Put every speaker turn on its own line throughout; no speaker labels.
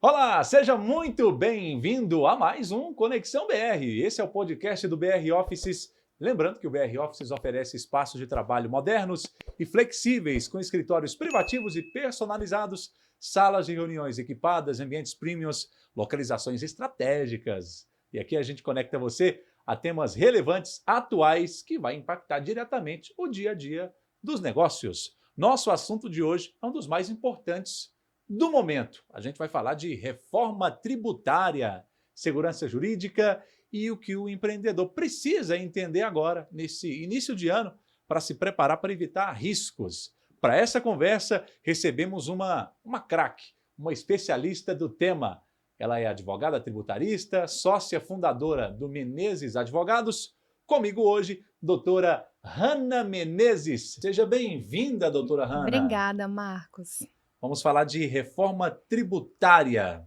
Olá, seja muito bem-vindo a mais um Conexão BR. Esse é o podcast do BR Offices. Lembrando que o BR Offices oferece espaços de trabalho modernos e flexíveis, com escritórios privativos e personalizados, salas de reuniões equipadas, ambientes premiums, localizações estratégicas. E aqui a gente conecta você a temas relevantes, atuais, que vai impactar diretamente o dia a dia dos negócios. Nosso assunto de hoje é um dos mais importantes do momento. A gente vai falar de reforma tributária, segurança jurídica e o que o empreendedor precisa entender agora, nesse início de ano, para se preparar para evitar riscos. Para essa conversa, recebemos uma craque, uma especialista do tema. Ela é advogada tributarista, sócia fundadora do Menezes Advogados. Comigo hoje, doutora Hanna Menezes. Seja bem-vinda, doutora Hanna.
Obrigada, Marcos.
Vamos falar de reforma tributária.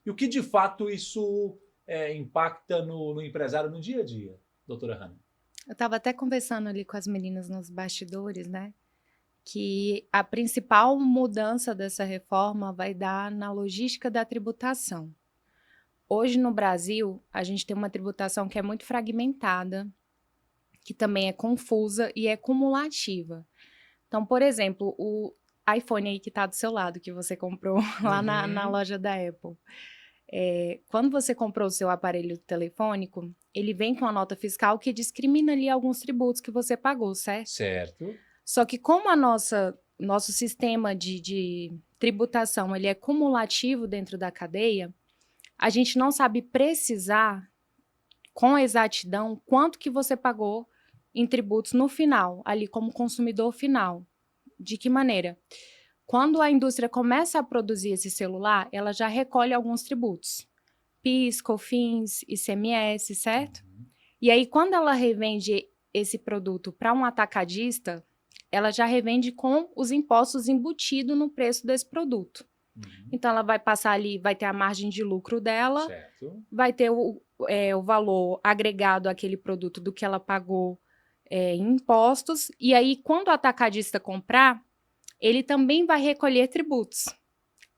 E o que, de fato, isso impacta no empresário no dia a dia, doutora Hanna?
Eu estava até conversando ali com as meninas nos bastidores, né? Que a principal mudança dessa reforma vai dar na logística da tributação. Hoje, no Brasil, a gente tem uma tributação que é muito fragmentada, que também é confusa e é cumulativa. Então, por exemplo, o iPhone aí que está do seu lado, que você comprou lá na loja da Apple. Quando você comprou o seu aparelho telefônico, ele vem com a nota fiscal que discrimina ali alguns tributos que você pagou, certo?
Certo.
Só que como nosso sistema de tributação ele é cumulativo dentro da cadeia, a gente não sabe precisar com exatidão quanto que você pagou em tributos no final, ali como consumidor final. De que maneira? Quando a indústria começa a produzir esse celular, ela já recolhe alguns tributos. PIS, COFINS, ICMS, certo? E aí, quando ela revende esse produto para um atacadista, ela já revende com os impostos embutidos no preço desse produto. Então, ela vai passar ali, vai ter a margem de lucro dela,
Certo.
vai ter o valor agregado àquele produto do que ela pagou em impostos. E aí, quando o atacadista comprar, ele também vai recolher tributos.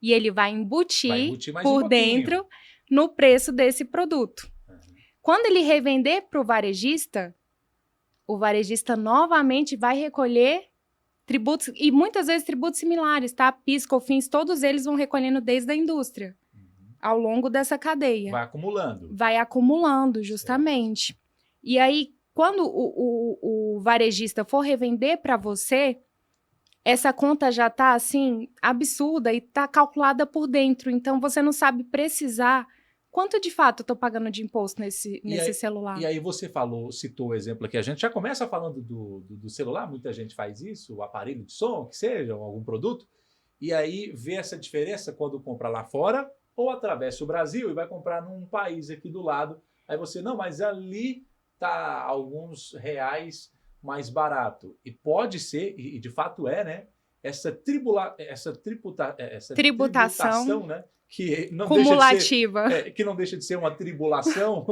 E ele vai embutir
mais
por dentro no preço desse produto. Quando ele revender para o varejista novamente vai recolher tributos, e muitas vezes tributos similares, tá? PIS, COFINS, todos eles vão recolhendo desde a indústria, ao longo dessa cadeia.
Vai acumulando.
Vai acumulando, justamente. Certo. E aí, quando o varejista for revender para você, essa conta já está, assim, absurda e está calculada por dentro. Então, você não sabe precisar quanto, de fato, eu estou pagando de imposto nesse celular.
E aí você citou o exemplo aqui. A gente já começa falando do celular. Muita gente faz isso, o aparelho de som, que seja, ou algum produto. E aí vê essa diferença quando compra lá fora ou atravessa o Brasil e vai comprar num país aqui do lado. Aí você, não, mas ali está alguns reais mais barato. E pode ser, e de fato é, né? Essa tributação, né? Que não
cumulativa.
Que não deixa de ser uma tribulação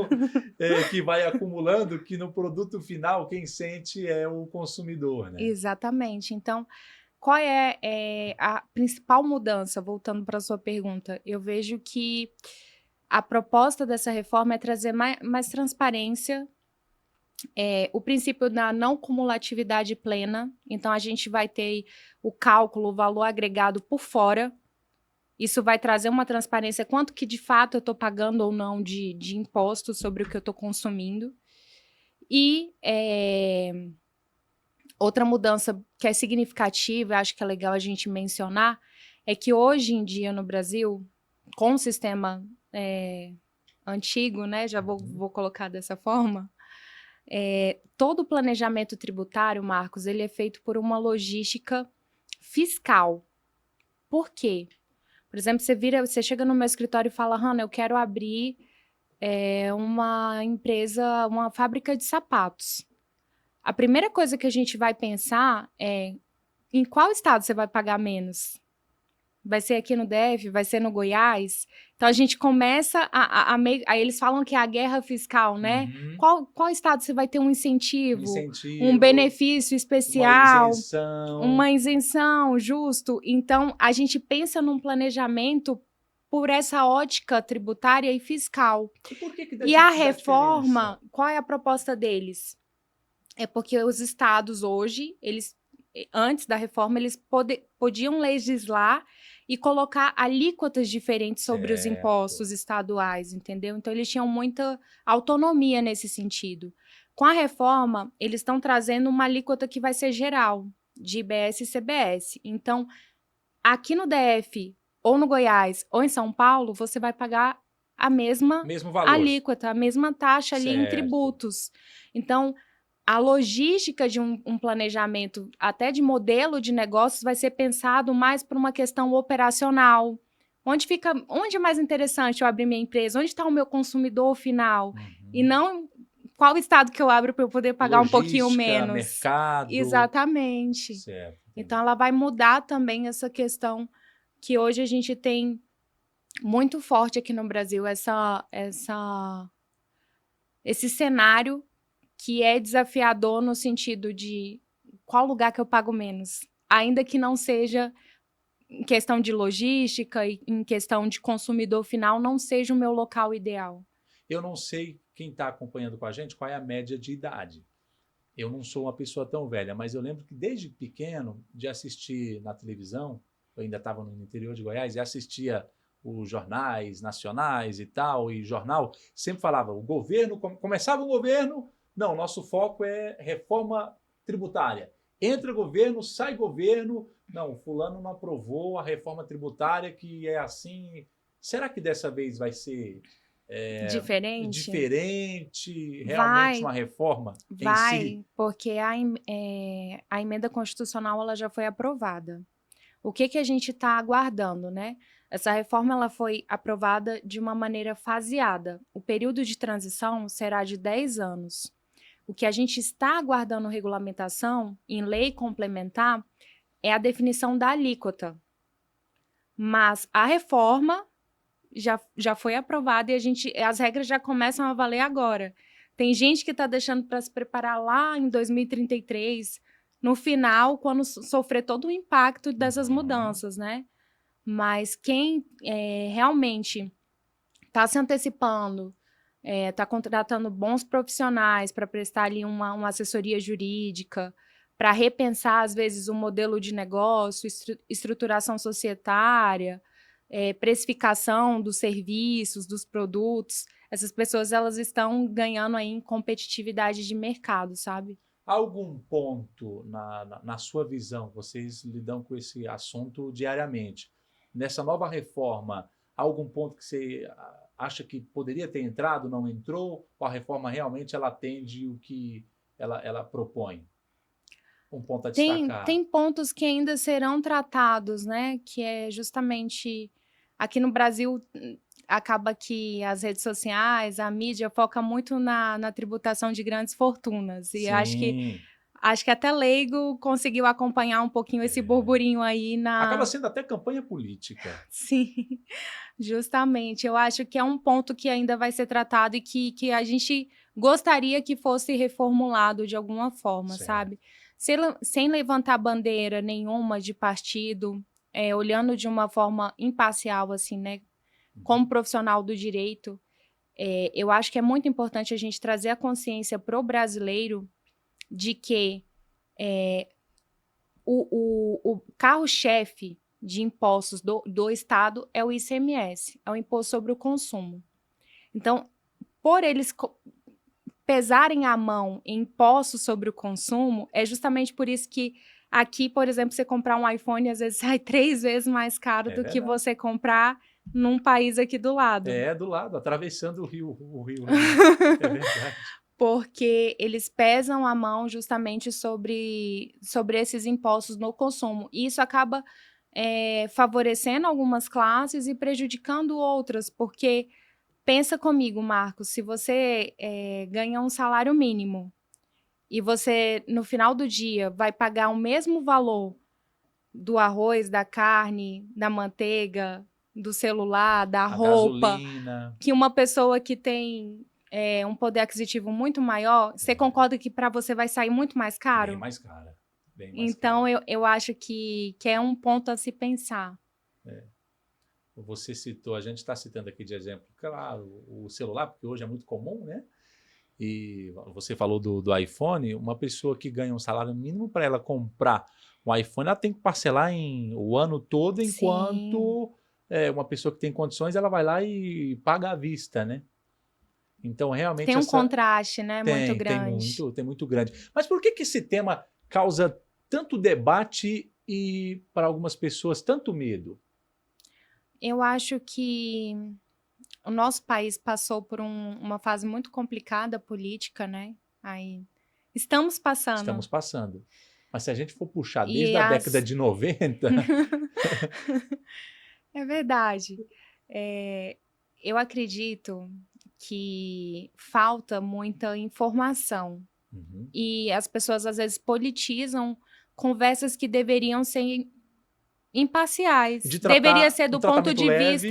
que vai acumulando, que no produto final quem sente é o consumidor, né?
Exatamente. Então, qual é a principal mudança? Voltando para a sua pergunta, eu vejo que a proposta dessa reforma é trazer mais transparência, o princípio da não cumulatividade plena. Então, a gente vai ter o cálculo, o valor agregado por fora. Isso vai trazer uma transparência, quanto que de fato eu estou pagando ou não de imposto sobre o que eu estou consumindo. E outra mudança que é significativa, acho que é legal a gente mencionar, é que hoje em dia no Brasil, com o sistema antigo, né, já vou colocar dessa forma, todo o planejamento tributário, Marcos, ele é feito por uma logística fiscal. Por quê? Por exemplo, você chega no meu escritório e fala, Hanna, eu quero abrir uma empresa, uma fábrica de sapatos. A primeira coisa que a gente vai pensar é em qual estado você vai pagar menos? Vai ser aqui no DF? Vai ser no Goiás? Então, a gente começa aí eles falam que é a guerra fiscal, né? Qual estado você vai ter um incentivo, um benefício especial, uma isenção, justo. Então, a gente pensa num planejamento por essa ótica tributária e fiscal.
E por que
E a reforma, qual é a proposta deles? É porque os estados hoje, antes da reforma, eles podiam legislar e colocar alíquotas diferentes sobre os impostos estaduais, entendeu? Então, eles tinham muita autonomia nesse sentido. Com a reforma, eles estão trazendo uma alíquota que vai ser geral, de IBS e CBS. Então, aqui no DF, ou no Goiás, ou em São Paulo, você vai pagar a mesma alíquota, a mesma taxa ali em tributos. Então, a logística de um planejamento, até de modelo de negócios, vai ser pensado mais por uma questão operacional. Onde é mais interessante eu abrir minha empresa? Onde está o meu consumidor final? E não qual estado que eu abro para eu poder pagar um pouquinho menos.
Mercado.
Exatamente.
Certo.
Então, ela vai mudar também essa questão que hoje a gente tem muito forte aqui no Brasil, esse cenário que é desafiador no sentido de qual lugar que eu pago menos, ainda que não seja em questão de logística e em questão de consumidor final, não seja o meu local ideal.
Eu não sei quem está acompanhando com a gente qual é a média de idade. Eu não sou uma pessoa tão velha, mas eu lembro que desde pequeno, de assistir na televisão, eu ainda estava no interior de Goiás, e assistia os jornais nacionais e tal, e jornal, sempre falava, o governo, começava o governo, não, nosso foco é reforma tributária. Entra governo, sai governo, não, fulano não aprovou a reforma tributária que é assim. Será que dessa vez vai ser diferente, realmente uma reforma em si?
Porque a emenda constitucional ela já foi aprovada. O que a gente está aguardando, né? Essa reforma ela foi aprovada de uma maneira faseada. O período de transição será de 10 anos. O que a gente está aguardando regulamentação em lei complementar é a definição da alíquota. Mas a reforma já foi aprovada e as regras já começam a valer agora. Tem gente que está deixando para se preparar lá em 2033, no final, quando sofrer todo o impacto dessas mudanças, né? Mas quem realmente está se antecipando, está contratando bons profissionais para prestar ali uma assessoria jurídica, para repensar, às vezes, o modelo de negócio, estruturação societária, precificação dos serviços, dos produtos. Essas pessoas elas estão ganhando aí em competitividade de mercado, sabe?
Algum ponto, na sua visão, vocês lidam com esse assunto diariamente, nessa nova reforma, algum ponto que você acha que poderia ter entrado, não entrou, ou a reforma realmente ela atende o que ela propõe? Um ponto a destacar.
Tem pontos que ainda serão tratados, né? Que é justamente aqui no Brasil acaba que as redes sociais, a mídia foca muito na tributação de grandes fortunas. E acho que até leigo conseguiu acompanhar um pouquinho esse burburinho aí
Acaba sendo até campanha política.
Sim, justamente. Eu acho que é um ponto que ainda vai ser tratado e que a gente gostaria que fosse reformulado de alguma forma, sabe? Sem levantar bandeira nenhuma de partido, olhando de uma forma imparcial, assim, né? Como profissional do direito, eu acho que é muito importante a gente trazer a consciência para o brasileiro de que o carro-chefe de impostos do Estado é o ICMS, é o Imposto sobre o Consumo. Então, por eles pesarem a mão em impostos sobre o consumo, é justamente por isso que aqui, por exemplo, você comprar um iPhone, às vezes sai 3 vezes mais caro do que você comprar num país aqui do lado.
Do lado, atravessando o rio. É verdade.
Porque eles pesam a mão justamente sobre esses impostos no consumo. E isso acaba favorecendo algumas classes e prejudicando outras, porque pensa comigo, Marcos, se você ganha um salário mínimo e você, no final do dia, vai pagar o mesmo valor do arroz, da carne, da manteiga, do celular, da roupa,
gasolina,
que uma pessoa que tem um poder aquisitivo muito maior, você concorda que para você vai sair muito mais caro?
Bem mais cara.
Então, eu acho que é um ponto a se pensar.
você citou, a gente está citando aqui de exemplo, claro, o celular, porque hoje é muito comum, né? E você falou do iPhone, uma pessoa que ganha um salário mínimo, para ela comprar um iPhone, ela tem que parcelar o ano todo,
Sim.
enquanto uma pessoa que tem condições, ela vai lá e paga à vista, né? Então,
Tem
realmente,
um contraste, né, muito grande.
tem muito grande. Mas por que esse tema causa tanto debate e, para algumas pessoas, tanto medo?
Eu acho que o nosso país passou por uma fase muito complicada política, né? Aí estamos passando.
Estamos passando. Mas se a gente for puxar desde
E
a década de 90,
é verdade. É, eu acredito que falta muita informação
Uhum.
e as pessoas às vezes politizam conversas que deveriam ser imparciais.
De
Deveria
tratar
ser
um tratamento leve.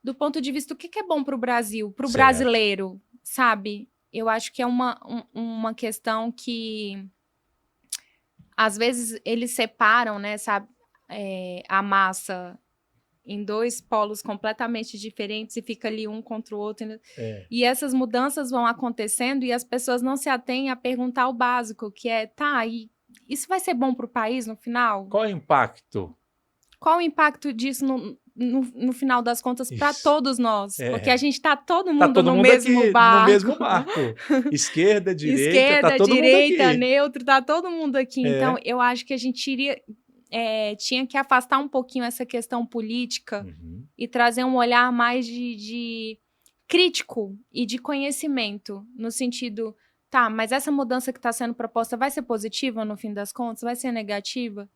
do ponto de vista do que é bom para o Brasil, para o
Certo.
brasileiro, sabe? Eu acho que é uma questão que às vezes eles separam, né, sabe, a massa em dois polos completamente diferentes e fica ali um contra o outro. Né?
É.
E essas mudanças vão acontecendo e as pessoas não se atêm a perguntar o básico, que é, tá, e isso vai ser bom para o país no final?
Qual é o impacto?
Qual o impacto disso no final das contas para
Isso.
todos nós? Porque a
É.
gente está todo
Tá
mundo
todo
no
mundo
mesmo
aqui no
barco.
mesmo barco. Esquerda, direita, tá
Esquerda,
todo mundo
direita,
aqui.
neutro, tá todo mundo aqui. Então,
É.
eu acho que a gente tinha que afastar um pouquinho essa questão política
Uhum.
e trazer um olhar mais de crítico e de conhecimento, no sentido, tá, mas essa mudança que está sendo proposta vai ser positiva no fim das contas? Vai ser negativa?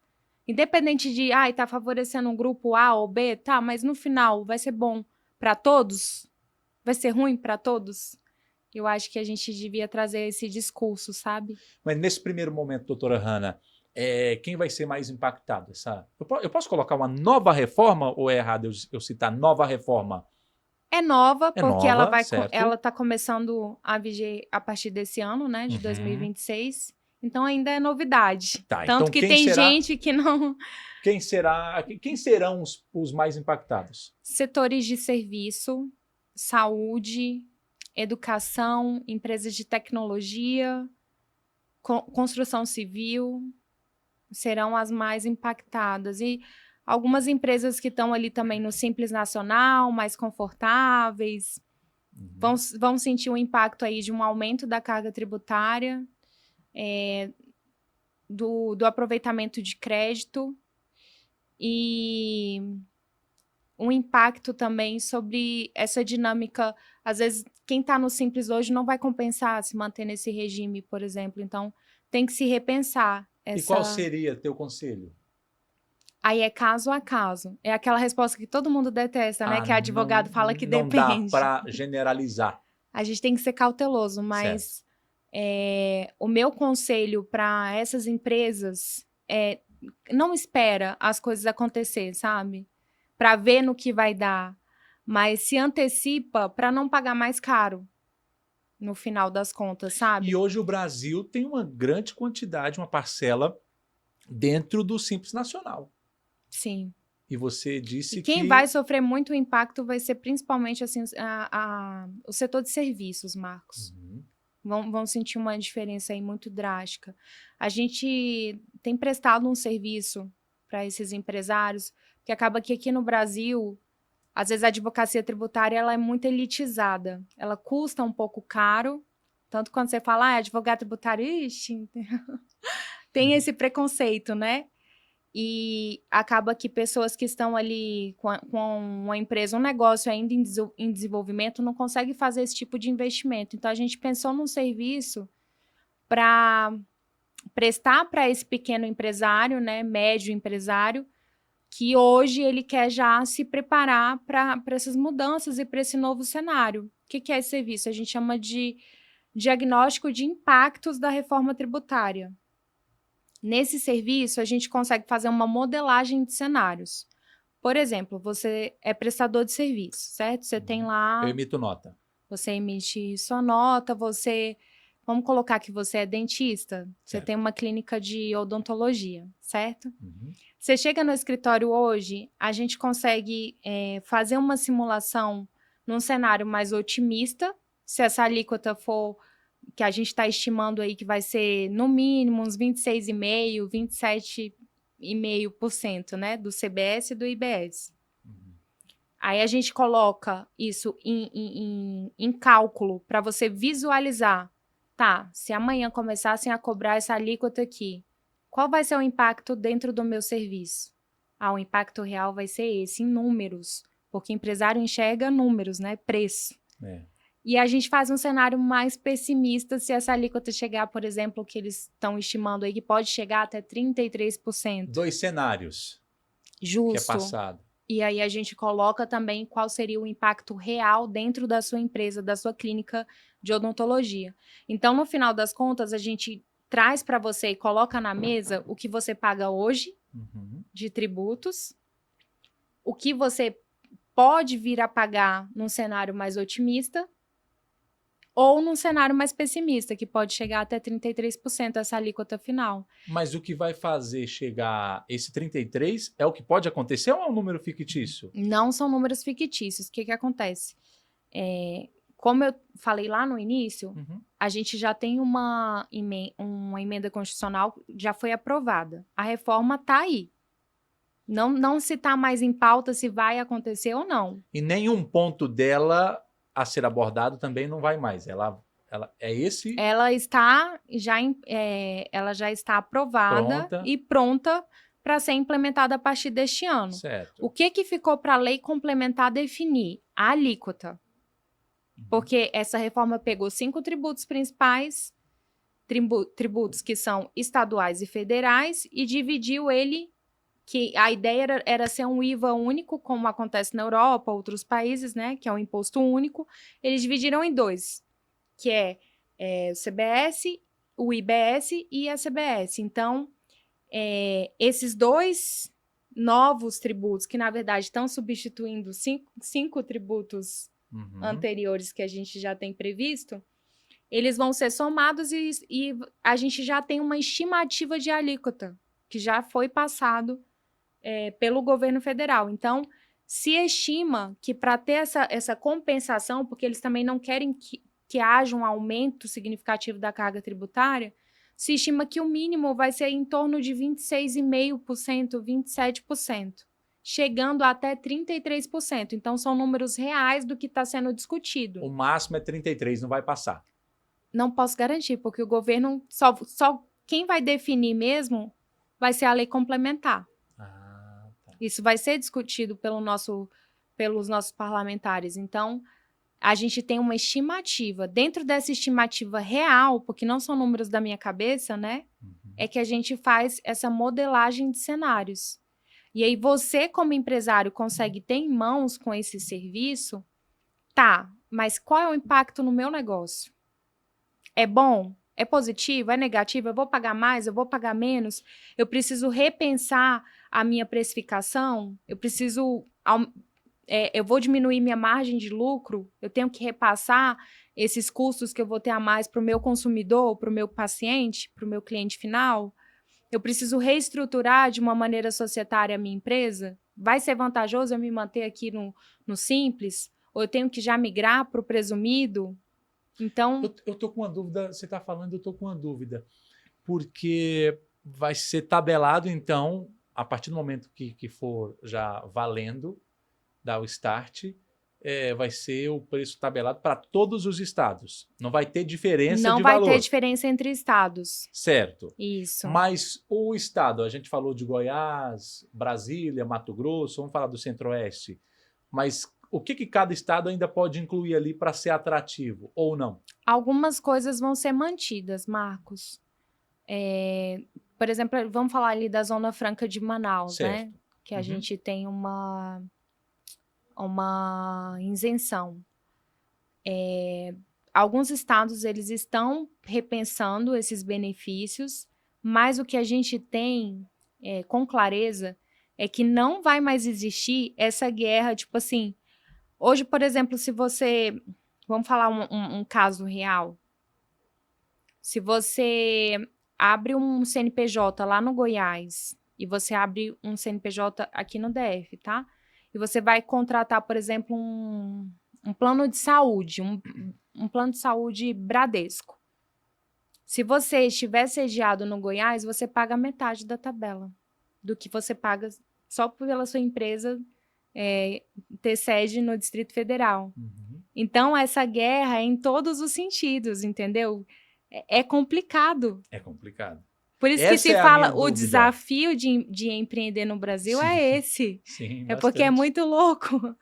Independente de, tá favorecendo um grupo A ou B, tá, mas no final vai ser bom para todos? Vai ser ruim para todos? Eu acho que a gente devia trazer esse discurso, sabe?
Mas nesse primeiro momento, doutora Hanna, quem vai ser mais impactado? Eu posso colocar uma nova reforma ou é errado eu citar nova reforma?
É nova,
É
porque
nova,
ela
certo?
está começando a viger a partir desse ano, né, de
Uhum.
2026. Então ainda é novidade.
Tá, então
Tanto que tem gente que não.
quem serão os mais impactados?
Setores de serviço, saúde, educação, empresas de tecnologia, construção civil serão as mais impactadas. E algumas empresas que estão ali também no Simples Nacional, mais confortáveis,
Uhum.
vão sentir o impacto aí de um aumento da carga tributária, do aproveitamento de crédito e um impacto também sobre essa dinâmica. Às vezes, quem está no Simples hoje não vai compensar se manter nesse regime, por exemplo. Então, tem que se repensar
E qual
essa.
seria teu conselho?
Aí é caso a caso. É aquela resposta que todo mundo detesta, né? Que advogado fala que
Não dá
depende.
para generalizar.
A gente tem que ser cauteloso,
Certo.
mas o meu conselho para essas empresas é não espera as coisas acontecer, sabe? Para ver no que vai dar, mas se antecipa para não pagar mais caro no final das contas,
E
sabe?
hoje o Brasil tem uma grande quantidade, uma parcela dentro do Simples Nacional.
Sim.
E você
E
disse
quem vai
que
sofrer muito impacto vai ser principalmente assim, o setor de serviços, Marcos.
Uhum.
Vão sentir uma diferença aí muito drástica. A gente tem prestado um serviço para esses empresários, que acaba que aqui no Brasil, às vezes a advocacia tributária ela é muito elitizada. Ela custa um pouco caro, tanto quando você fala, advogado tributário, ixi, tem esse preconceito, né? E acaba que pessoas que estão ali com uma empresa, um negócio ainda em desenvolvimento, não conseguem fazer esse tipo de investimento. Então, a gente pensou num serviço para prestar para esse pequeno empresário, né, médio empresário, que hoje ele quer já se preparar para essas mudanças e para esse novo cenário. O que é esse serviço? A gente chama de diagnóstico de impactos da reforma tributária. Nesse serviço, a gente consegue fazer uma modelagem de cenários. Por exemplo, você é prestador de serviço, certo? Você tem
eu
lá,
emito nota.
você emite sua nota, você Vamos colocar que você é dentista, você
Certo.
tem uma clínica de odontologia, certo?
Uhum.
Você chega no escritório hoje, a gente consegue fazer uma simulação num cenário mais otimista, se essa alíquota for que a gente está estimando aí que vai ser no mínimo uns 26,5%, 27,5%, né, do CBS e do IBS.
Uhum.
Aí a gente coloca isso em cálculo para você visualizar. Tá, se amanhã começassem a cobrar essa alíquota aqui, qual vai ser o impacto dentro do meu serviço? O impacto real vai ser esse, em números, porque o empresário enxerga números, né? Preço.
É.
E a gente faz um cenário mais pessimista se essa alíquota chegar, por exemplo, que eles estão estimando aí que pode chegar até 33%.
2 cenários que é
Justo.
passado.
E aí a gente coloca também qual seria o impacto real dentro da sua empresa, da sua clínica de odontologia. Então, no final das contas, a gente traz para você e coloca na mesa o que você paga hoje
Uhum.
de tributos, o que você pode vir a pagar num cenário mais otimista ou num cenário mais pessimista, que pode chegar até 33% essa alíquota final.
Mas o que vai fazer chegar esse 33 é o que pode acontecer ou é um número fictício?
Não são números fictícios. O que acontece? Como eu falei lá no início,
Uhum.
a gente já tem uma emenda constitucional, já foi aprovada. A reforma está aí. Não se está mais em pauta se vai acontecer ou não.
E nenhum ponto dela a ser abordado também não vai mais. Ela é esse
Ela já está aprovada
Pronta.
e pronta para ser implementada a partir deste ano.
certo.
O que ficou para a lei complementar definir? A alíquota. Porque essa reforma pegou 5 tributos principais, tributos que são estaduais e federais, e dividiu ele, que a ideia era ser um IVA único, como acontece na Europa, outros países, né, que é um imposto único. Eles dividiram em 2, que é o CBS, o IBS e a CBS. Então, esses 2 novos tributos, que na verdade estão substituindo 5 tributos anteriores que a gente já tem previsto, eles vão ser somados e a gente já tem uma estimativa de alíquota, que já foi passado pelo governo federal. Então, se estima que para ter essa compensação, porque eles também não querem que haja um aumento significativo da carga tributária, se estima que o mínimo vai ser em torno de 26,5%, 27%. Chegando até 33%. Então, são números reais do que está sendo discutido.
O máximo é 33, não vai passar.
Não posso garantir, porque o governo só quem vai definir mesmo vai ser a lei complementar.
Tá.
Isso vai ser discutido pelos nossos parlamentares. Então, a gente tem uma estimativa. Dentro dessa estimativa real, porque não são números da minha cabeça, né? É que a gente faz essa modelagem de cenários. E aí você, como empresário, consegue ter em mãos com esse serviço, mas qual é o impacto no meu negócio? É bom? É positivo? É negativo? Eu vou pagar mais? Eu vou pagar menos? Eu preciso repensar a minha precificação? Eu vou diminuir minha margem de lucro? Eu tenho que repassar esses custos que eu vou ter a mais para o meu consumidor, para o meu paciente, para o meu cliente final? Eu preciso reestruturar de uma maneira societária a minha empresa? Vai ser vantajoso eu me manter aqui no simples? Ou eu tenho que já migrar para o presumido? Então...
Eu tô com uma dúvida, você está falando, eu tô com uma dúvida. Porque vai ser tabelado, então, a partir do momento que for já valendo, dar o start, vai ser o preço tabelado para todos os estados. Não vai ter diferença
Não
de
vai
valor.
ter diferença entre estados.
Certo.
Isso.
Mas o estado, a gente falou de Goiás, Brasília, Mato Grosso, vamos falar do Centro-Oeste. Mas o que cada estado ainda pode incluir ali para ser atrativo ou não?
Algumas coisas vão ser mantidas, Marcos. Por exemplo, vamos falar ali da Zona Franca de Manaus,
certo.
né? Que a gente tem uma isenção. Alguns estados eles estão repensando esses benefícios, mas o que a gente tem com clareza é que não vai mais existir essa guerra, tipo assim, hoje, por exemplo, se você... Vamos falar um caso real. Se você abre um CNPJ lá no Goiás e você abre um CNPJ aqui no DF, tá? E você vai contratar, por exemplo, um plano de saúde, um plano de saúde Bradesco. Se você estiver sediado no Goiás, você paga metade da tabela do que você paga só pela sua empresa ter sede no Distrito Federal.
Uhum.
Então, essa guerra é em todos os sentidos, entendeu? É complicado.
É complicado.
Por isso
Essa
que se
é a
fala,
minha
o
dúvida.
desafio de empreender no Brasil
Sim,
é esse.
sim,
É porque é
bastante.
muito louco.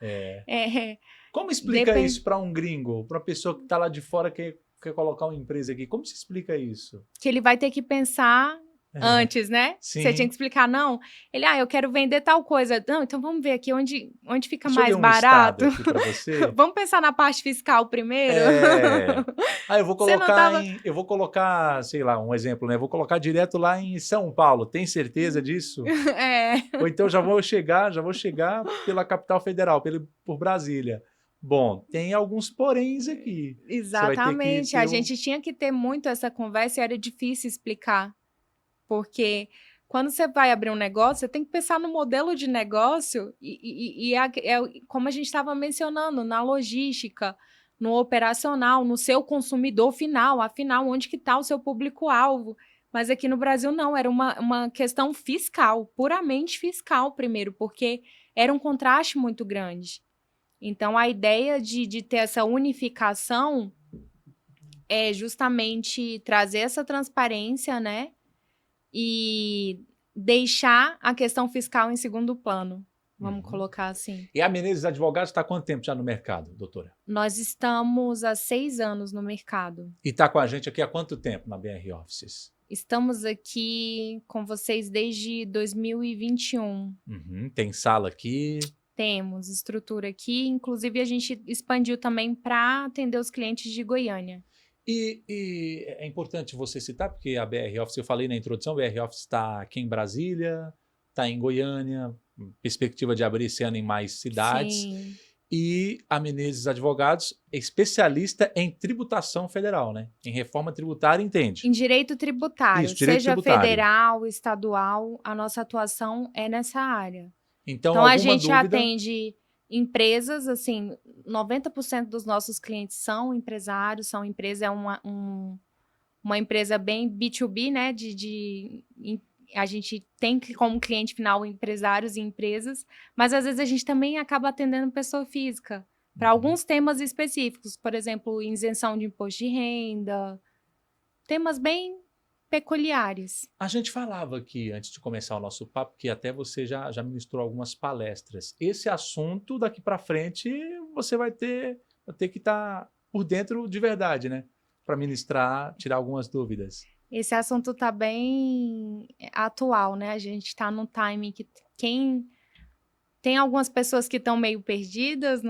Como explica
Depende-
isso para um gringo, para uma pessoa que está lá de fora que quer colocar uma empresa aqui? Como se explica isso?
Que ele vai ter que pensar antes, né?
Sim.
Você tinha que explicar, não. Ele, eu quero vender tal coisa. Não, então vamos ver aqui onde fica
Deixa eu
mais
ler um
barato.
estado aqui para você.
Vamos pensar na parte fiscal primeiro?
Eu vou
Você não
colocar
tava-
eu vou colocar, sei lá, um exemplo, né? Eu vou colocar direto lá em São Paulo. Tem certeza disso? Ou então já vou chegar pela capital federal, por Brasília. Bom, tem alguns poréns aqui. Você vai ter que
Exatamente.
ter
A gente tinha que ter muito essa conversa e era difícil explicar. Porque quando você vai abrir um negócio, você tem que pensar no modelo de negócio como a gente estava mencionando, na logística, no operacional, no seu consumidor final, afinal, onde que está o seu público-alvo. Mas aqui no Brasil não, era uma questão fiscal, puramente fiscal primeiro, porque era um contraste muito grande. Então, a ideia de ter essa unificação é justamente trazer essa transparência, né? E deixar a questão fiscal em segundo plano, vamos colocar assim.
E a Menezes Advogados está há quanto tempo já no mercado, doutora?
Nós estamos há 6 anos no mercado.
E está com a gente aqui há quanto tempo na BR Offices?
Estamos aqui com vocês desde 2021.
Tem sala aqui.
Temos estrutura aqui, inclusive a gente expandiu também para atender os clientes de Goiânia.
E é importante você citar, porque a BR Office, eu falei na introdução, a BR Office está aqui em Brasília, está em Goiânia, perspectiva de abrir esse ano em mais cidades.
Sim.
E a Menezes Advogados é especialista em tributação federal, né? Em reforma tributária, entende?
Em direito tributário,
Isso, direito
seja
tributário.
federal, estadual, a nossa atuação é nessa área.
Então
a
alguma
gente
dúvida?
atende empresas, assim, 90% dos nossos clientes são empresários, são empresas, é uma empresa bem B2B, né? A gente tem como cliente final empresários e empresas, mas às vezes a gente também acaba atendendo pessoa física para alguns temas específicos, por exemplo, isenção de imposto de renda, temas bem peculiares.
A gente falava aqui, antes de começar o nosso papo, que até você já ministrou algumas palestras. Esse assunto, daqui para frente, você vai ter que estar por dentro de verdade, né? Para ministrar, tirar algumas dúvidas.
Esse assunto está bem atual, né? A gente está num timing que tem algumas pessoas que estão meio perdidas,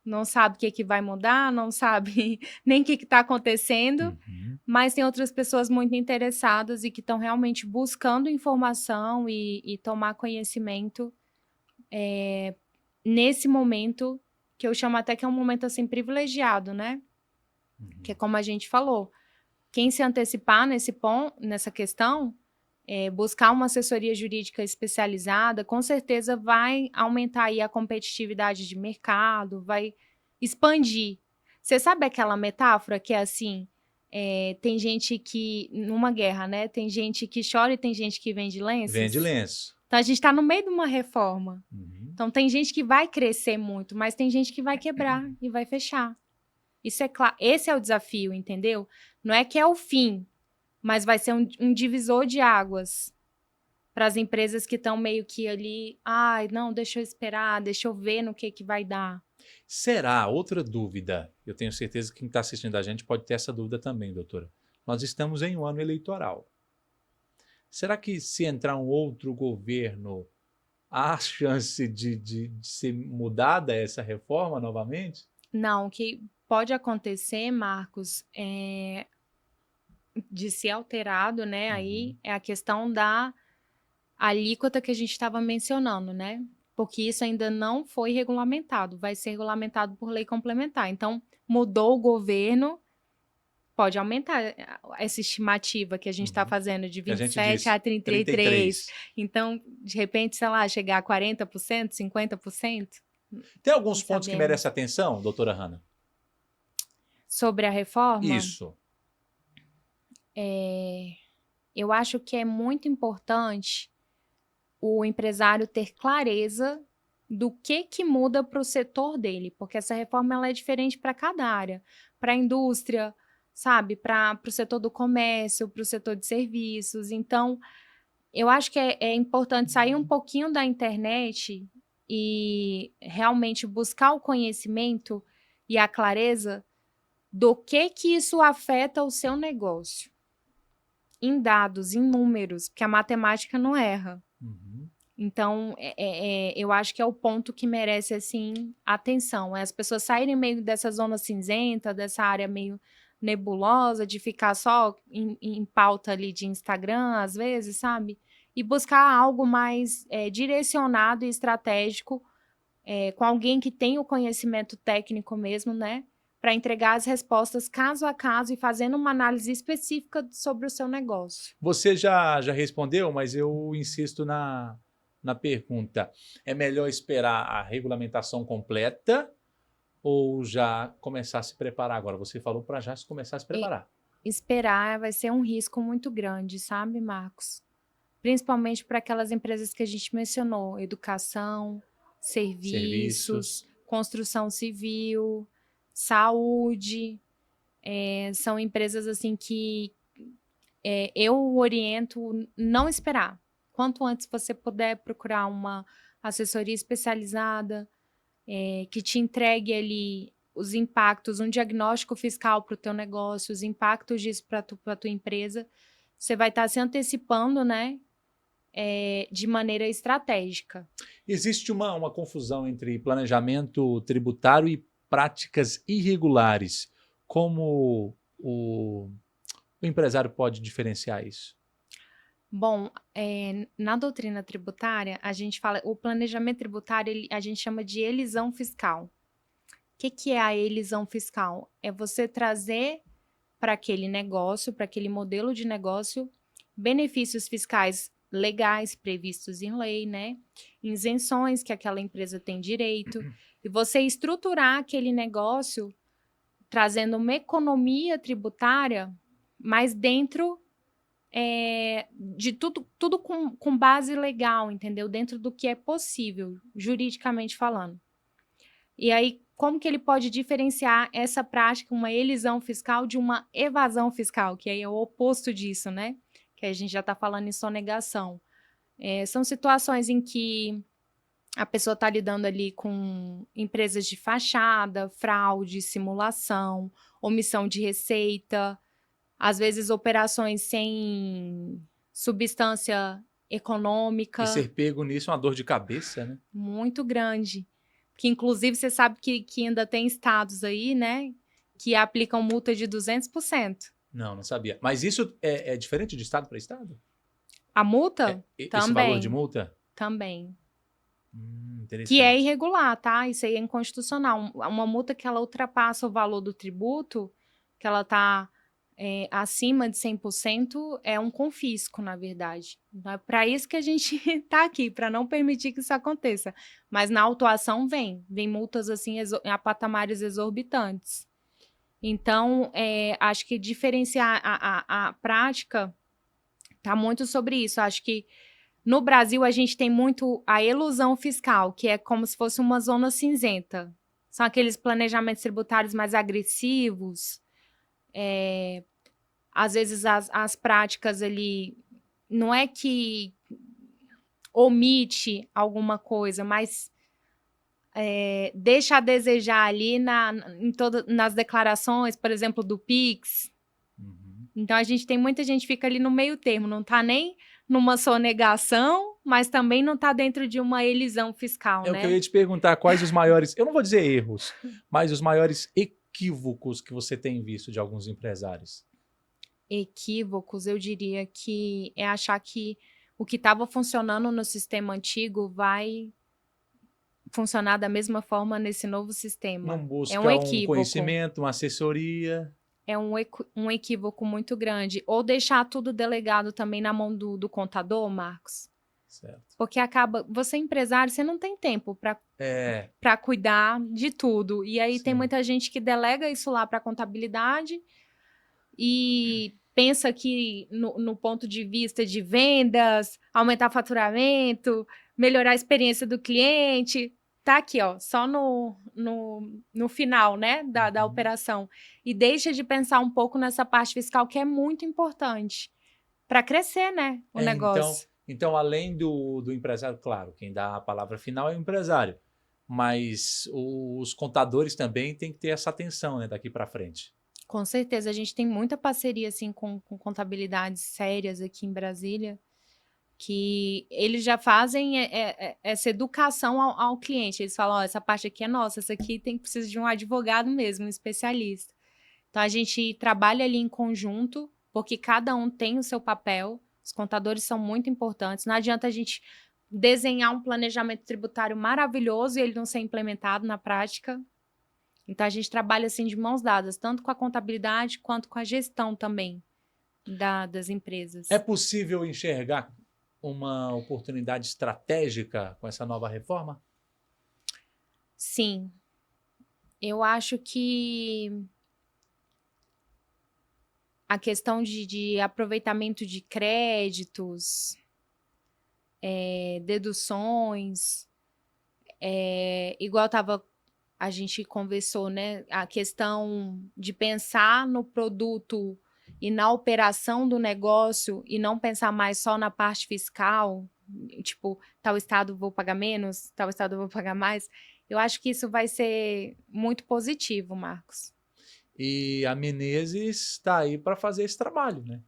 não sabe o que vai mudar, não sabe nem o que está acontecendo, mas tem outras pessoas muito interessadas e que estão realmente buscando informação e tomar conhecimento nesse momento, que eu chamo até que é um momento assim privilegiado, né? Que é como a gente falou. Quem se antecipar nessa questão, buscar uma assessoria jurídica especializada, com certeza vai aumentar aí a competitividade de mercado, vai expandir. Você sabe aquela metáfora que é assim, tem gente que, numa guerra, né? Tem gente que chora e tem gente que vende lenços.
Vende lenço.
Então, a gente está no meio de uma reforma. Então, tem gente que vai crescer muito, mas tem gente que vai quebrar e vai fechar. Isso é claro. Esse é o desafio, entendeu? Não é que é o fim, mas vai ser um divisor de águas para as empresas que estão meio que ali, não, deixa eu esperar, deixa eu ver no que vai dar.
Será? Outra dúvida. Eu tenho certeza que quem está assistindo a gente pode ter essa dúvida também, doutora. Nós estamos em um ano eleitoral. Será que se entrar um outro governo, há chance de ser mudada essa reforma novamente?
Não, o que pode acontecer, Marcos, de ser alterado, né? Aí é a questão da alíquota que a gente estava mencionando, né? Porque isso ainda não foi regulamentado, vai ser regulamentado por lei complementar. Então, mudou o governo, pode aumentar essa estimativa que a gente está fazendo de
Que a gente
27
disse,
a 33.
33.
Então, de repente, sei lá, chegar a 40%, 50%.
Tem alguns
Não
pontos que
sabemos.
merecem atenção, doutora Hanna?
Sobre a reforma,
Isso.
eu acho que é muito importante o empresário ter clareza do que muda para o setor dele, porque essa reforma ela é diferente para cada área, para a indústria, sabe, para o setor do comércio, para o setor de serviços. Então, eu acho que é importante sair um pouquinho da internet e realmente buscar o conhecimento e a clareza do que isso afeta o seu negócio. Em dados, em números, porque a matemática não erra.
Uhum.
Então, eu acho que é o ponto que merece, assim, atenção. É as pessoas saírem meio dessa zona cinzenta, dessa área meio nebulosa, de ficar só em pauta ali de Instagram, às vezes, sabe? E buscar algo mais direcionado e estratégico, com alguém que tem o conhecimento técnico mesmo, né? Para entregar as respostas caso a caso e fazendo uma análise específica sobre o seu negócio.
Você já respondeu, mas eu insisto na pergunta. É melhor esperar a regulamentação completa ou já começar a se preparar agora? Você falou para já se começar a se preparar.
Esperar vai ser um risco muito grande, sabe, Marcos? Principalmente para aquelas empresas que a gente mencionou, educação, serviços, construção civil, saúde. São empresas assim que eu oriento não esperar. Quanto antes você puder procurar uma assessoria especializada, que te entregue ali os impactos, um diagnóstico fiscal para o teu negócio, os impactos disso para a tua empresa, você vai estar se antecipando, né, de maneira estratégica.
Existe uma confusão entre planejamento tributário e práticas irregulares. Como o empresário pode diferenciar isso?
Bom, na doutrina tributária, a gente fala, o planejamento tributário, a gente chama de elisão fiscal. O que é a elisão fiscal? É você trazer para aquele negócio, para aquele modelo de negócio, benefícios fiscais legais previstos em lei, né? Isenções que aquela empresa tem direito, e você estruturar aquele negócio trazendo uma economia tributária, mas dentro de tudo com base legal, entendeu? Dentro do que é possível, juridicamente falando. E aí, como que ele pode diferenciar essa prática, uma elisão fiscal, de uma evasão fiscal, que aí é o oposto disso, né? Que a gente já está falando em sonegação. São situações em que a pessoa está lidando ali com empresas de fachada, fraude, simulação, omissão de receita, às vezes operações sem substância econômica.
E ser pego nisso é uma dor de cabeça, né?
Muito grande. Que inclusive você sabe que ainda tem estados aí, né, que aplicam multa de 200%.
Não sabia. Mas isso é diferente de estado para estado?
A multa?
Esse valor de multa?
Também.
Interessante.
Que é irregular, tá? Isso aí é inconstitucional. Uma multa que ela ultrapassa o valor do tributo, que ela está acima de 100%, é um confisco, na verdade. É para isso que a gente está aqui, para não permitir que isso aconteça. Mas na autuação vem multas assim a patamares exorbitantes. Então, acho que diferenciar a prática está muito sobre isso. Acho que no Brasil a gente tem muito a elusão fiscal, que é como se fosse uma zona cinzenta. São aqueles planejamentos tributários mais agressivos. Às vezes as práticas ali não é que omite alguma coisa, mas deixa a desejar ali nas declarações, por exemplo, do PIX.
Uhum.
Então a gente tem muita gente que fica ali no meio termo, não está nem numa sonegação, mas também não está dentro de uma elisão fiscal,
É
né?
o que eu ia te perguntar, quais os maiores, eu não vou dizer erros, mas os maiores equívocos que você tem visto de alguns empresários?
Equívocos, eu diria que é achar que o que estava funcionando no sistema antigo vai funcionar da mesma forma nesse novo sistema.
Não busca
um equívoco.
conhecimento, uma assessoria.
é um equívoco muito grande. Ou deixar tudo delegado também na mão do contador, Marcos.
Certo.
Porque você é empresário, você não tem tempo
É,
para cuidar de tudo. E aí tem
sim.
muita gente que delega isso lá para a contabilidade e pensa que no ponto de vista de vendas, aumentar faturamento, melhorar a experiência do cliente, tá aqui, ó, só no final, né, da operação. E deixa de pensar um pouco nessa parte fiscal que é muito importante para crescer, né, o negócio.
Então, além do empresário, claro, quem dá a palavra final é o empresário, mas os contadores também têm que ter essa atenção, né, daqui para frente.
Com certeza, a gente tem muita parceria assim com contabilidades sérias aqui em Brasília, que eles já fazem essa educação ao cliente. Eles falam, ó, essa parte aqui é nossa, essa aqui precisa de um advogado mesmo, um especialista. Então a gente trabalha ali em conjunto, porque cada um tem o seu papel. Os contadores são muito importantes. Não adianta a gente desenhar um planejamento tributário maravilhoso e ele não ser implementado na prática. Então a gente trabalha assim de mãos dadas, tanto com a contabilidade quanto com a gestão também das empresas.
É possível enxergar uma oportunidade estratégica com essa nova reforma?
Sim. Eu acho que a questão de aproveitamento de créditos, deduções, igual a gente conversou, né? A questão de pensar no produto e na operação do negócio e não pensar mais só na parte fiscal, tipo, tal estado vou pagar menos, tal estado vou pagar mais. Eu acho que isso vai ser muito positivo, Marcos.
E a Menezes está aí para fazer esse trabalho, né?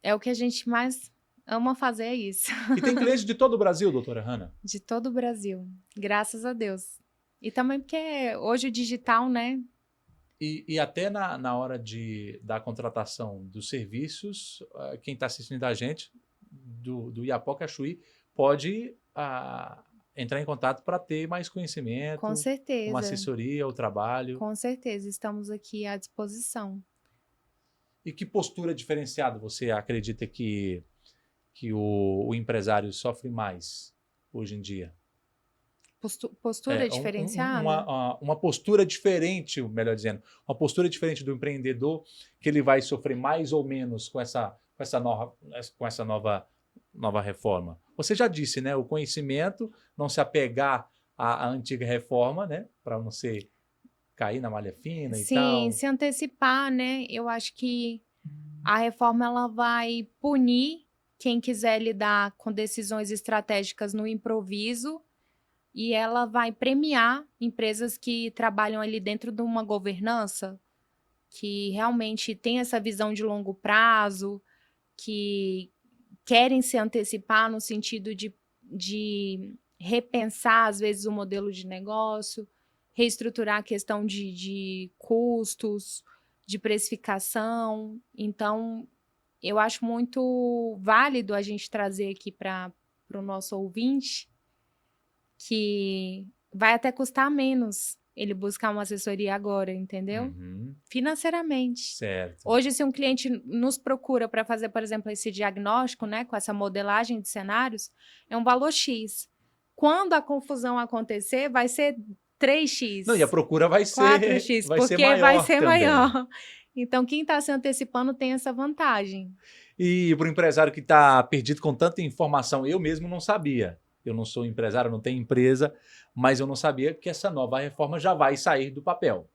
É o que a gente mais ama fazer, é isso.
E tem clientes de todo o Brasil, doutora Hanna?
De todo o Brasil, graças a Deus. E também porque hoje o digital, né?
E até na hora da contratação dos serviços, quem está assistindo a gente, do Iapoca Chuí, pode entrar em contato para ter mais
Com
conhecimento, uma
certeza.
assessoria, o trabalho.
Com certeza, estamos aqui à disposição.
E que postura diferenciada você acredita que o empresário sofre mais hoje em dia?
Postura diferenciada?
Uma postura diferente, melhor dizendo, uma postura diferente do empreendedor, que ele vai sofrer mais ou menos com essa nova reforma. Você já disse, né? O conhecimento, não se apegar à antiga reforma, né? Para não cair na malha fina e
Sim,
tal.
se antecipar, né? Eu acho que a reforma ela vai punir quem quiser lidar com decisões estratégicas no improviso e ela vai premiar empresas que trabalham ali dentro de uma governança, que realmente tem essa visão de longo prazo, que querem se antecipar no sentido de repensar, às vezes, o modelo de negócio, reestruturar a questão de custos, de precificação. Então, eu acho muito válido a gente trazer aqui para o nosso ouvinte que vai até custar menos ele buscar uma assessoria agora, entendeu?
Uhum,
Financeiramente.
certo.
Hoje, se um cliente nos procura para fazer, por exemplo, esse diagnóstico, né, com essa modelagem de cenários, é um valor X. Quando a confusão acontecer, vai ser 3x.
Não, e a procura vai ser
4x, porque
maior
vai ser
também.
maior. Então, quem está se antecipando tem essa vantagem.
E para o empresário que está perdido com tanta informação, eu mesmo não sabia. Eu não sou empresário, não tenho empresa, mas eu não sabia que essa nova reforma já vai sair do papel.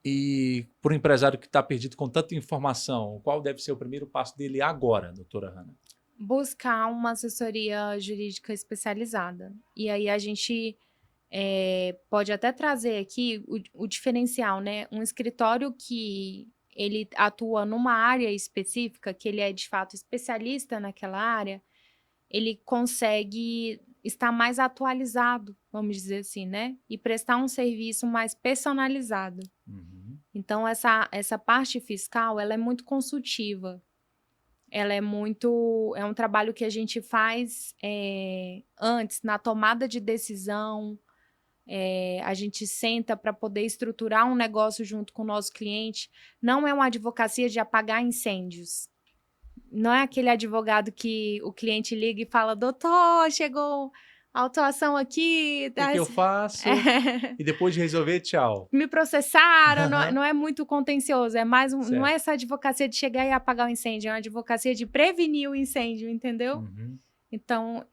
E para o empresário que está perdido com tanta informação, qual deve ser o primeiro passo dele agora, doutora Hanna?
Buscar uma assessoria jurídica especializada. E aí a gente pode até trazer aqui o diferencial, né? Um escritório que ele atua numa área específica, que ele é de fato especialista naquela área, ele consegue estar mais atualizado, vamos dizer assim, né? E prestar um serviço mais personalizado.
Uhum.
Então, essa parte fiscal, ela é muito consultiva. Ela é um trabalho que a gente faz antes, na tomada de decisão, A gente senta para poder estruturar um negócio junto com o nosso cliente. Não é uma advocacia de apagar incêndios. Não é aquele advogado que o cliente liga e fala, doutor, chegou a autuação aqui.
O que eu faço? E depois de resolver, tchau.
Me processaram, não é muito contencioso, não é essa advocacia de chegar e apagar o incêndio, é uma advocacia de prevenir o incêndio, entendeu?
Uhum.
Então,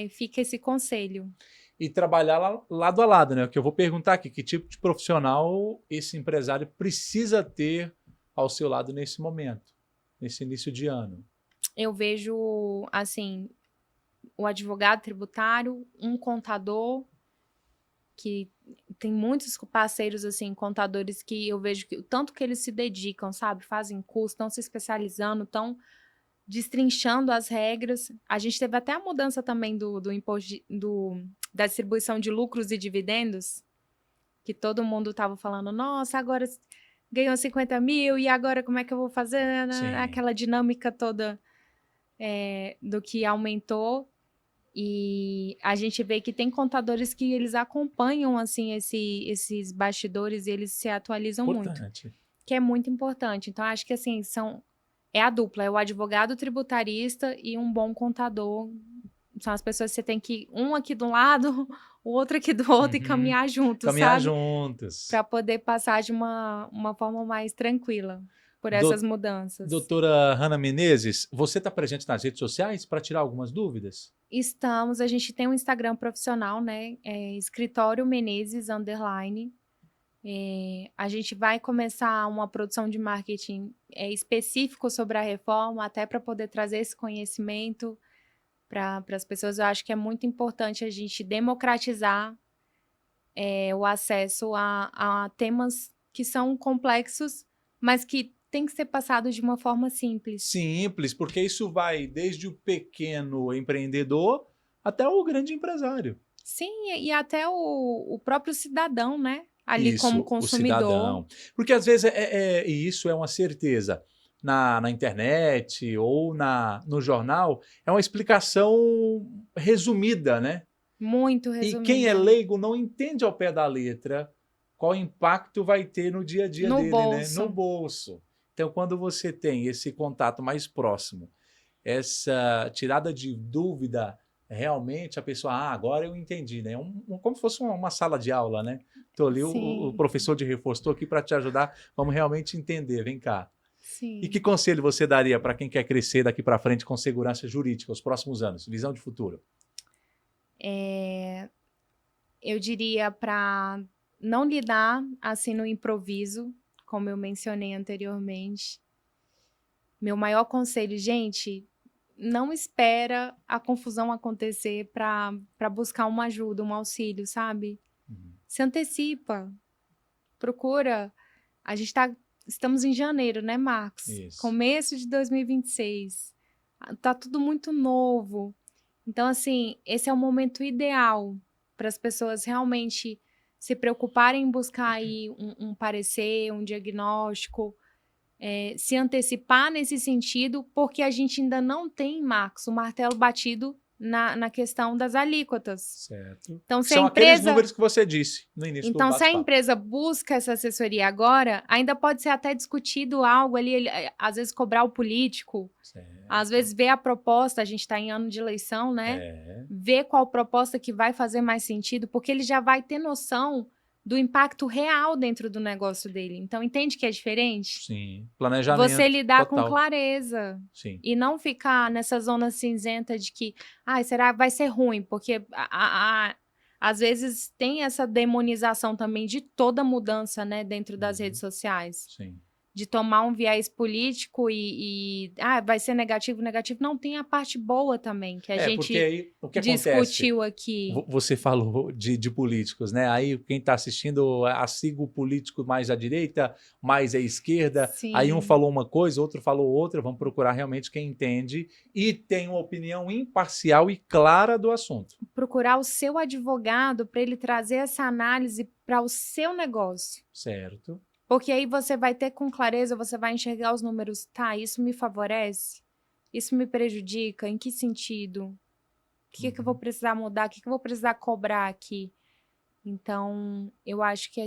fica esse conselho.
E trabalhar lado a lado, né? O que eu vou perguntar aqui, que tipo de profissional esse empresário precisa ter ao seu lado nesse momento, nesse início de ano?
Eu vejo, assim, o advogado tributário, um contador, que tem muitos parceiros, assim, contadores que eu vejo que o tanto que eles se dedicam, sabe? Fazem curso, estão se especializando, estão destrinchando as regras. A gente teve até a mudança também do imposto da distribuição de lucros e dividendos, que todo mundo estava falando, nossa, agora ganhou 50 mil, e agora como é que eu vou fazer? Né? Aquela dinâmica toda do que aumentou. E a gente vê que tem contadores que eles acompanham assim esses bastidores e eles se atualizam muito, que é muito importante. Então acho que assim é a dupla, é o advogado tributarista e um bom contador. São as pessoas que você tem que um aqui de um lado, o outro aqui do outro, e caminhar juntos,
caminhar
sabe?
juntos,
para poder passar de uma forma mais tranquila por essas mudanças.
Doutora Hanna Menezes, você está presente nas redes sociais para tirar algumas dúvidas?
Estamos, a gente tem um Instagram profissional, né? Escritório Menezes _. A gente vai começar uma produção de marketing específico sobre a reforma, até para poder trazer esse conhecimento para as pessoas. Eu acho que é muito importante a gente democratizar o acesso a temas que são complexos, mas que tem que ser passado de uma forma simples.
Simples, porque isso vai desde o pequeno empreendedor até o grande empresário.
Sim, e até o próprio cidadão, né? Ali isso, como consumidor.
O cidadão. Porque às vezes, e isso é uma certeza, na internet ou no jornal, é uma explicação resumida, né?
Muito resumida.
E quem é leigo não entende ao pé da letra qual impacto vai ter no dia a dia dele,
bolso.
Né? No bolso. Então, quando você tem esse contato mais próximo, essa tirada de dúvida, realmente a pessoa, agora eu entendi, né? Como se fosse uma sala de aula, né? Estou ali, o professor de reforço, estou aqui para te ajudar, vamos realmente entender, vem cá.
Sim.
E que conselho você daria para quem quer crescer daqui para frente com segurança jurídica, os próximos anos, visão de futuro?
Eu diria para não lidar assim no improviso, como eu mencionei anteriormente. Meu maior conselho, gente, não espera a confusão acontecer para buscar uma ajuda, um auxílio, sabe? Se antecipa, procura. Estamos em janeiro, né, Marcos?
Isso.
Começo de 2026. Tá tudo muito novo. Então, assim, esse é o momento ideal para as pessoas realmente se preocuparem em buscar aí um parecer, um diagnóstico, se antecipar nesse sentido, porque a gente ainda não tem, Marcos, o martelo batido na questão das alíquotas.
Certo.
Então,
são aqueles números que você disse no início do bate-papo.
Então, se a empresa busca essa assessoria agora, ainda pode ser até discutido algo ali, às vezes cobrar o político, às vezes ver a proposta, a gente está em ano de eleição, né? Ver qual proposta que vai fazer mais sentido, porque ele já vai ter noção do impacto real dentro do negócio dele. Então, entende que é diferente?
Sim, planejamento
você lidar
total.
com clareza.
Sim.
E não ficar nessa zona cinzenta de que, será que vai ser ruim? Porque às vezes tem essa demonização também de toda mudança, né, dentro das redes sociais.
Sim.
De tomar um viés político vai ser negativo. Não, tem a parte boa também, que a gente
porque aí, o que
discutiu
acontece?
Aqui.
Você falou de políticos, né? Aí quem está assistindo siga o político mais à direita, mais à esquerda.
Sim.
Aí um falou uma coisa, outro falou outra. Vamos procurar realmente quem entende e tem uma opinião imparcial e clara do assunto.
Procurar o seu advogado para ele trazer essa análise para o seu negócio.
Certo.
Porque aí você vai ter com clareza, você vai enxergar os números. Tá, isso me favorece? Isso me prejudica? Em que sentido? O que, que eu vou precisar mudar? O que, que eu vou precisar cobrar aqui? Então, eu acho que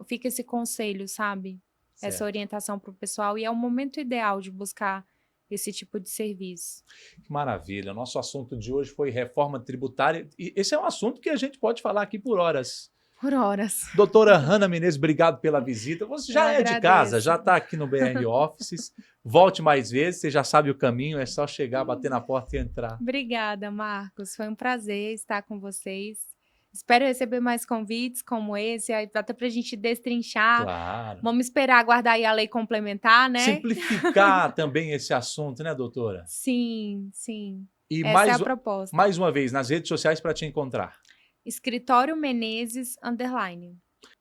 fica esse conselho, sabe? Essa
Certo.
orientação para o pessoal, e é o momento ideal de buscar esse tipo de serviço.
Que maravilha. O nosso assunto de hoje foi reforma tributária. E esse é um assunto que a gente pode falar aqui por horas.
Por horas.
Doutora Hanna Menezes, obrigado pela visita. Você já
Eu
é de casa,
agradeço.
já está aqui no BR Offices. Volte mais vezes, você já sabe o caminho, é só chegar, bater na porta e entrar.
Obrigada, Marcos. Foi um prazer estar com vocês. Espero receber mais convites como esse, até para a gente destrinchar.
Claro.
Vamos esperar aguardar aí a lei complementar, né?
Simplificar também esse assunto, né, doutora?
Sim, sim.
E
Essa é a proposta.
mais uma vez, nas redes sociais para te encontrar.
Escritório Menezes, _.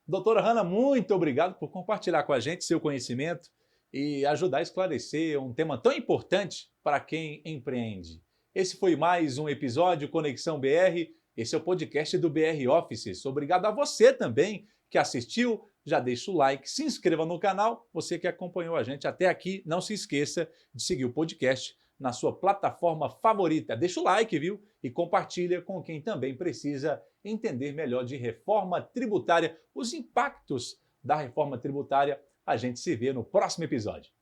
Doutora Hanna, muito obrigado por compartilhar com a gente seu conhecimento e ajudar a esclarecer um tema tão importante para quem empreende. Esse foi mais um episódio Conexão BR. Esse é o podcast do BR Offices. Obrigado a você também que assistiu. Já deixa o like, se inscreva no canal. Você que acompanhou a gente até aqui, não se esqueça de seguir o podcast na sua plataforma favorita. Deixa o like, viu? E compartilha com quem também precisa entender melhor de reforma tributária, os impactos da reforma tributária. A gente se vê no próximo episódio.